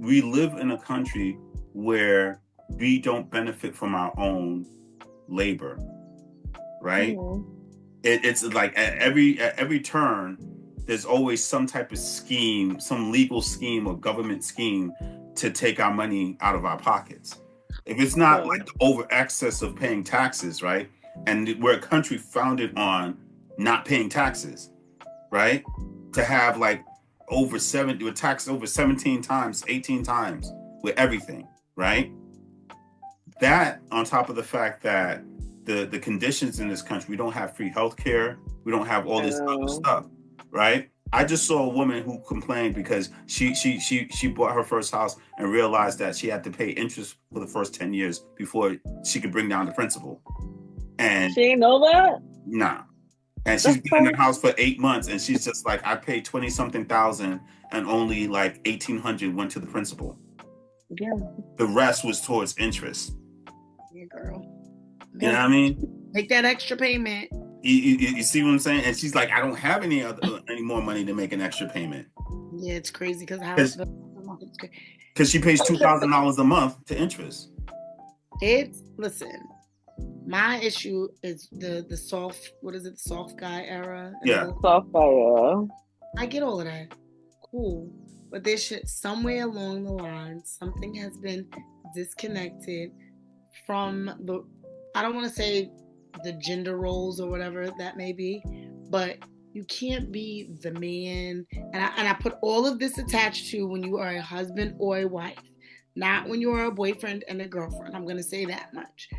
we live in a country where we don't benefit from our own labor, right? It's like at every turn, there's always some type of scheme, some legal scheme or government scheme to take our money out of our pockets. If it's not like the over excess of paying taxes, right? And we're a country founded on not paying taxes, right? To have like over 70, with taxes over 17 times, 18 times with everything, right? That on top of the fact that the conditions in this country, we don't have free healthcare, we don't have all this other stuff, right? I just saw a woman who complained because she bought her first house and realized that she had to pay interest for the first 10 years before she could bring down the principal. And she didn't know that? Nah. And she's been in the house for 8 months, and she's just like, I paid 20 something thousand, and only like 1,800 went to the principal. Yeah. The rest was towards interest. Yeah, girl. You know what I mean? Make that extra payment. You see what I'm saying? And she's like, I don't have any more money to make an extra payment. Yeah, it's crazy because she pays $2,000 a month to interest. Listen. My issue is the soft, what is it, soft guy era? Yeah. Soft guy era. I get all of that. Cool. But there should, somewhere along the line, something has been disconnected from I don't want to say the gender roles or whatever that may be, but you can't be the man. And I put all of this attached to when you are a husband or a wife, not when you are a boyfriend and a girlfriend. I'm going to say that much.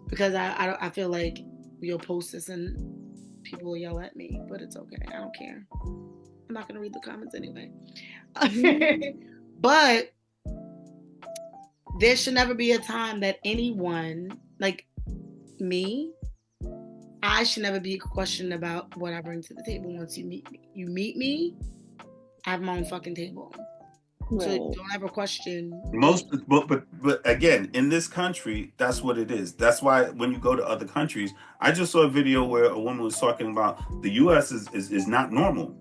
Because I feel like you'll post this and people will yell at me, but it's okay. I don't care. I'm not going to read the comments anyway. But there should never be a time that anyone, like me, I should never be questioned about what I bring to the table once you meet me. You meet me, I have my own fucking table. Right. So don't ever question. But again, in this country, that's what it is. That's why when you go to other countries, I just saw a video where a woman was talking about the U.S. is not normal.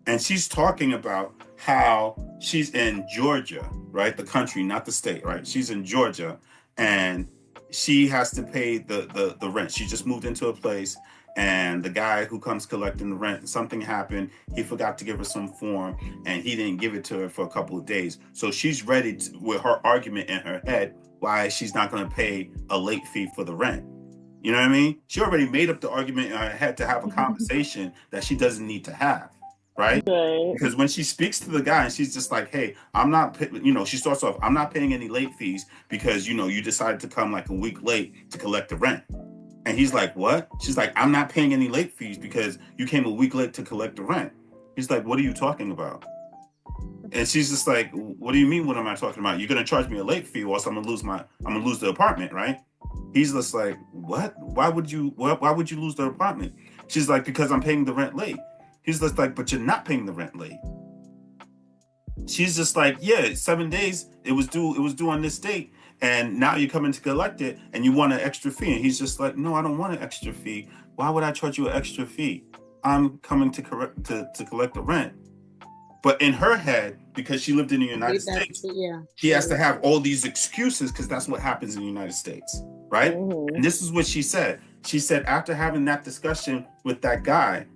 And she's talking about how she's in Georgia, right? The country, not the state, right? She's in Georgia and she has to pay the rent. She just moved into a place and the guy who comes collecting the rent, something happened. He forgot to give her some form and he didn't give it to her for a couple of days. So she's ready with her argument in her head why she's not going to pay a late fee for the rent. You know what I mean? She already made up the argument in her head to have a conversation that she doesn't need to have. Right? Because when she speaks to the guy and she's just like, hey, I'm not, she starts off, I'm not paying any late fees because, you decided to come like a week late to collect the rent. And he's like, what? She's like, I'm not paying any late fees because you came a week late to collect the rent. He's like, what are you talking about? And she's just like, what do you mean? What am I talking about? You're going to charge me a late fee or else I'm going to lose the apartment, right? He's just like, what? Why would you lose the apartment? She's like, because I'm paying the rent late. He's just like, but you're not paying the rent late. She's just like, yeah, 7 days. It was due on this date. And now you're coming to collect it and you want an extra fee. And he's just like, no, I don't want an extra fee. Why would I charge you an extra fee? I'm coming to collect the rent. But in her head, because she lived in the United States, she has to have all these excuses because that's what happens in the United States, right? And this is what she said. She said after having that discussion with that guy,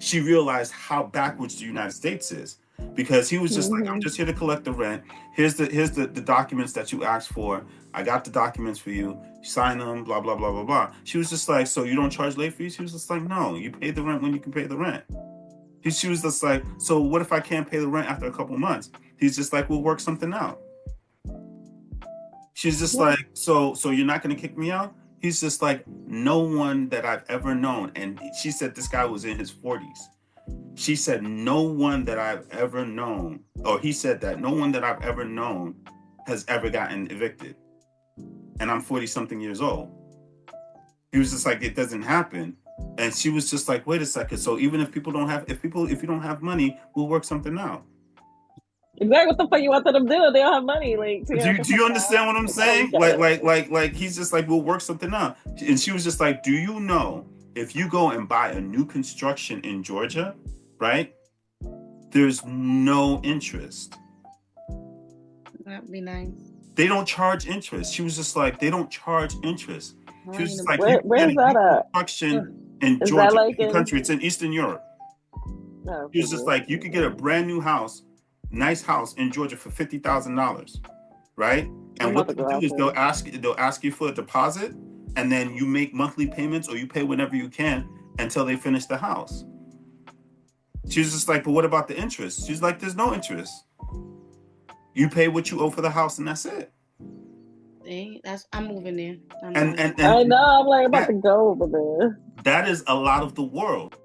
she realized how backwards the United States is because he was just like, I'm just here to collect the rent. Here's the documents that you asked for. I got the documents for you. Sign them, blah, blah, blah, blah, blah. She was just like, so you don't charge late fees? He was just like, no, you pay the rent when you can pay the rent. She was just like, so what if I can't pay the rent after a couple of months? He's just like, we'll work something out. She's just like, so you're not going to kick me out? He's just like, no one that I've ever known. And she said this guy was in his 40s. She said, no one that I've ever known, or he said that no one that I've ever known has ever gotten evicted. And I'm 40 something years old. He was just like, it doesn't happen. And she was just like, wait a second. So even if you don't have money, we'll work something out. Exactly. What the fuck you want them to do? They don't have money. Like, do you understand what I'm saying? Like he's just like, we'll work something out. And she was just like, do you know if you go and buy a new construction in Georgia, right? There's no interest. That'd be nice. They don't charge interest. She was just like, they don't charge interest. She was just like, Where's that at? construction in Is Georgia, that like the in? country. It's in Eastern Europe. No, She was just like, you could get a brand new house, nice house in Georgia for $50,000, right? And I'm what about to they'll go do out is there. they'll ask you for a deposit, and then you make monthly payments or you pay whenever you can until they finish the house. She was just like, but what about the interest? She's like, there's no interest. You pay what you owe for the house, and that's it. Dang, I'm moving there. And I know. I'm like about that, to go over there. that is a lot of the world.